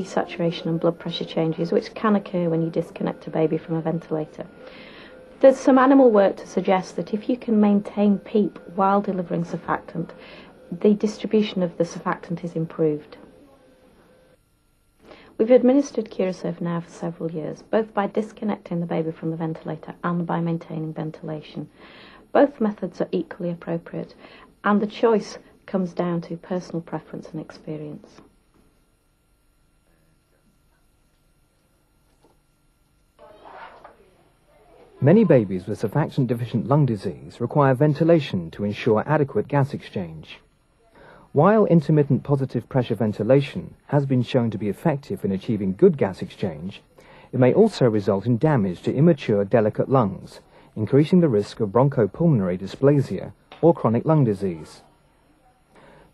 Desaturation and blood pressure changes, which can occur when you disconnect a baby from a ventilator. There's some animal work to suggest that if you can maintain PEEP while delivering surfactant, the distribution of the surfactant is improved. We've administered Curosurf now for several years, both by disconnecting the baby from the ventilator and by maintaining ventilation. Both methods are equally appropriate, and the choice comes down to personal preference and experience. Many babies with surfactant-deficient lung disease require ventilation to ensure adequate gas exchange. While intermittent positive pressure ventilation has been shown to be effective in achieving good gas exchange, it may also result in damage to immature delicate lungs, increasing the risk of bronchopulmonary dysplasia or chronic lung disease.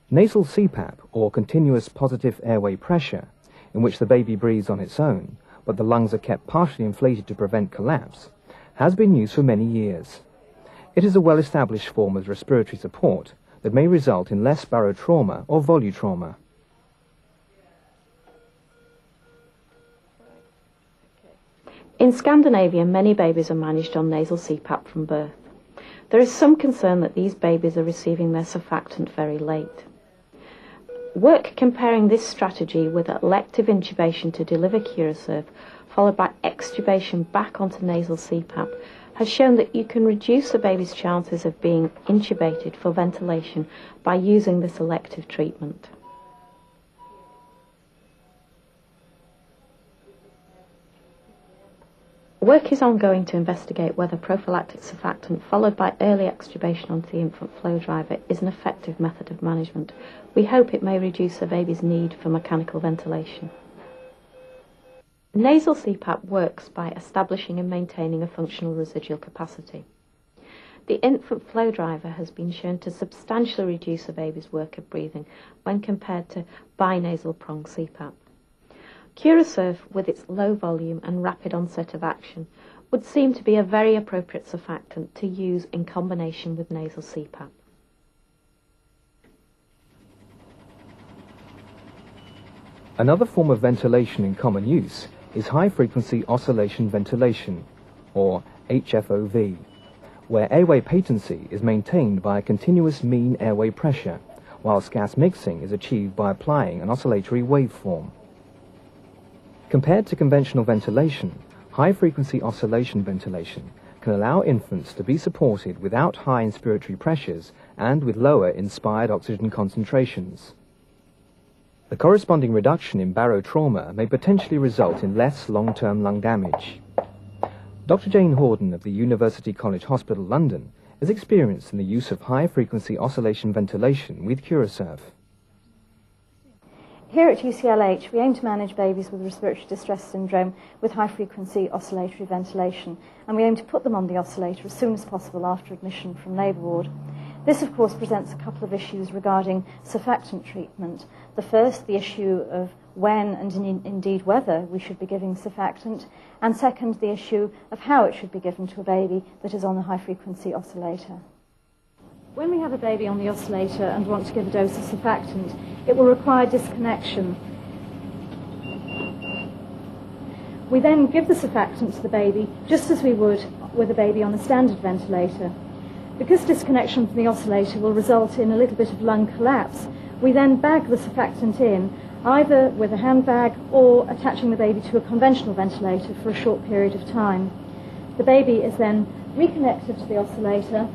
Nasal CPAP, or continuous positive airway pressure, in which the baby breathes on its own, but the lungs are kept partially inflated to prevent collapse, has been used for many years. It is a well-established form of respiratory support that may result in less barotrauma or volutrauma. In Scandinavia, many babies are managed on nasal CPAP from birth. There is some concern that these babies are receiving their surfactant very late. Work comparing this strategy with elective intubation to deliver Curosurf, followed by extubation back onto nasal CPAP, has shown that you can reduce a baby's chances of being intubated for ventilation by using this elective treatment. Work is ongoing to investigate whether prophylactic surfactant followed by early extubation onto the infant flow driver is an effective method of management. We hope it may reduce a baby's need for mechanical ventilation. Nasal CPAP works by establishing and maintaining a functional residual capacity. The infant flow driver has been shown to substantially reduce a baby's work of breathing when compared to binasal prong CPAP. Curosurf, with its low volume and rapid onset of action, would seem to be a very appropriate surfactant to use in combination with nasal CPAP. Another form of ventilation in common use is high-frequency oscillation ventilation, or HFOV, where airway patency is maintained by a continuous mean airway pressure, whilst gas mixing is achieved by applying an oscillatory waveform. Compared to conventional ventilation, high-frequency oscillation ventilation can allow infants to be supported without high inspiratory pressures and with lower inspired oxygen concentrations. The corresponding reduction in barotrauma may potentially result in less long-term lung damage. Dr. Jane Horden of the University College Hospital, London, is experienced in the use of high-frequency oscillation ventilation with Curosurf. Here at UCLH, we aim to manage babies with respiratory distress syndrome with high-frequency oscillatory ventilation, and we aim to put them on the oscillator as soon as possible after admission from labour ward. This, of course, presents a couple of issues regarding surfactant treatment. The first, the issue of when and indeed whether we should be giving surfactant, and second, the issue of how it should be given to a baby that is on a high-frequency oscillator. When we have a baby on the oscillator and want to give a dose of surfactant, it will require disconnection. We then give the surfactant to the baby just as we would with a baby on a standard ventilator. Because disconnection from the oscillator will result in a little bit of lung collapse, we then bag the surfactant in, either with a handbag or attaching the baby to a conventional ventilator for a short period of time. The baby is then reconnected to the oscillator